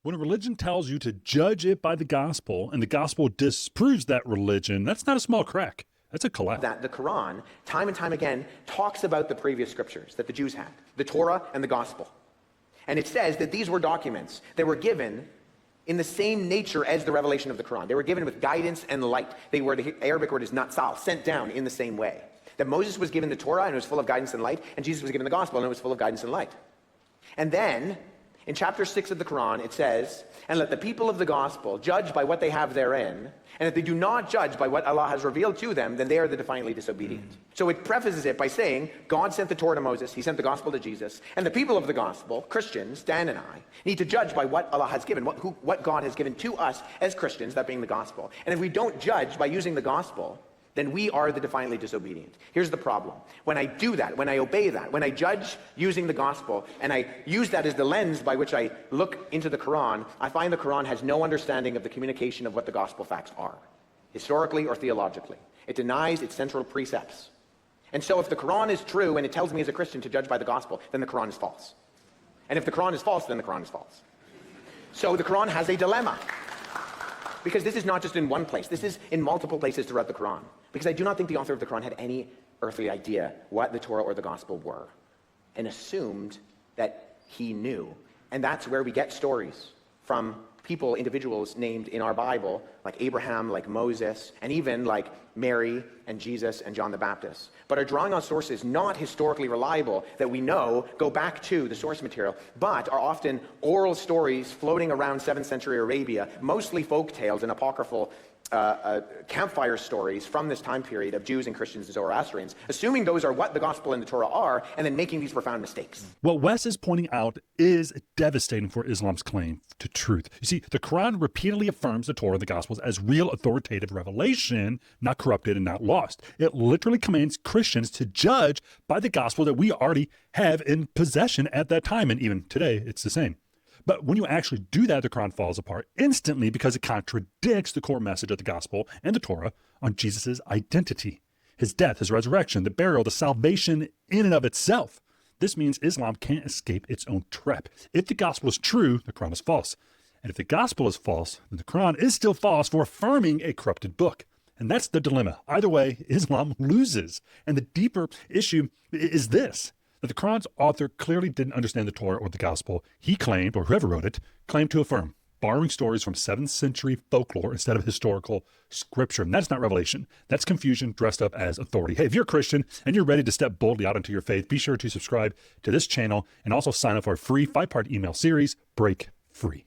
When a religion tells you to judge it by the gospel and the gospel disproves that religion, that's not a small crack. That's a collapse. That the Quran, time and time again, talks about the previous scriptures that the Jews had, the Torah and the gospel. And it says that these were documents that were given in the same nature as the revelation of the Quran. They were given with guidance and light. They were, the Arabic word is natsal, sent down in the same way. That Moses was given the Torah and it was full of guidance and light, and Jesus was given the gospel and it was full of guidance and light. And then, in chapter 6 of the Quran, it says, "And let the people of the gospel judge by what they have therein, and if they do not judge by what Allah has revealed to them, then they are the defiantly disobedient." So it prefaces it by saying, God sent the Torah to Moses, he sent the gospel to Jesus, and the people of the gospel, Christians, Dan and I, need to judge by what Allah has given, what God has given to us as Christians, that being the gospel. And if we don't judge by using the gospel, then we are the defiantly disobedient. Here's the problem. When I do that, when I obey that, when I judge using the gospel, and I use that as the lens by which I look into the Quran, I find the Quran has no understanding of the communication of what the gospel facts are, historically or theologically. It denies its central precepts. And so if the Quran is true and it tells me as a Christian to judge by the gospel, then the Quran is false. And if the Quran is false, then the Quran is false. So the Quran has a dilemma. Because this is not just in one place. This is in multiple places throughout the Quran. Because I do not think the author of the Quran had any earthly idea what the Torah or the gospel were, and assumed that he knew. And that's where we get stories from people, individuals named in our Bible, like Abraham, like Moses, and even like Mary and Jesus and John the Baptist, but are drawing on sources not historically reliable that we know go back to the source material, but are often oral stories floating around 7th century Arabia, mostly folk tales and apocryphal campfire stories from this time period of Jews and Christians and Zoroastrians, assuming those are what the gospel and the Torah are, and then making these profound mistakes. What Wes is pointing out is devastating for Islam's claim to truth. You see, the Quran repeatedly affirms the Torah and the Gospels as real authoritative revelation, not corrupted and not lost. It literally commands Christians to judge by the gospel that we already have in possession at that time, and even today, it's the same. But when you actually do that, the Quran falls apart instantly because it contradicts the core message of the gospel and the Torah on Jesus' identity, his death, his resurrection, the burial, the salvation in and of itself. This means Islam can't escape its own trap. If the gospel is true, the Quran is false. And if the gospel is false, then the Quran is still false for affirming a corrupted book. And that's the dilemma. Either way, Islam loses. And the deeper issue is this: that the Quran's author clearly didn't understand the Torah or the gospel he claimed, or whoever wrote it, claimed to affirm, borrowing stories from 7th century folklore instead of historical scripture. And that's not revelation. That's confusion dressed up as authority. Hey, if you're a Christian and you're ready to step boldly out into your faith, be sure to subscribe to this channel and also sign up for our free 5-part email series, Break Free.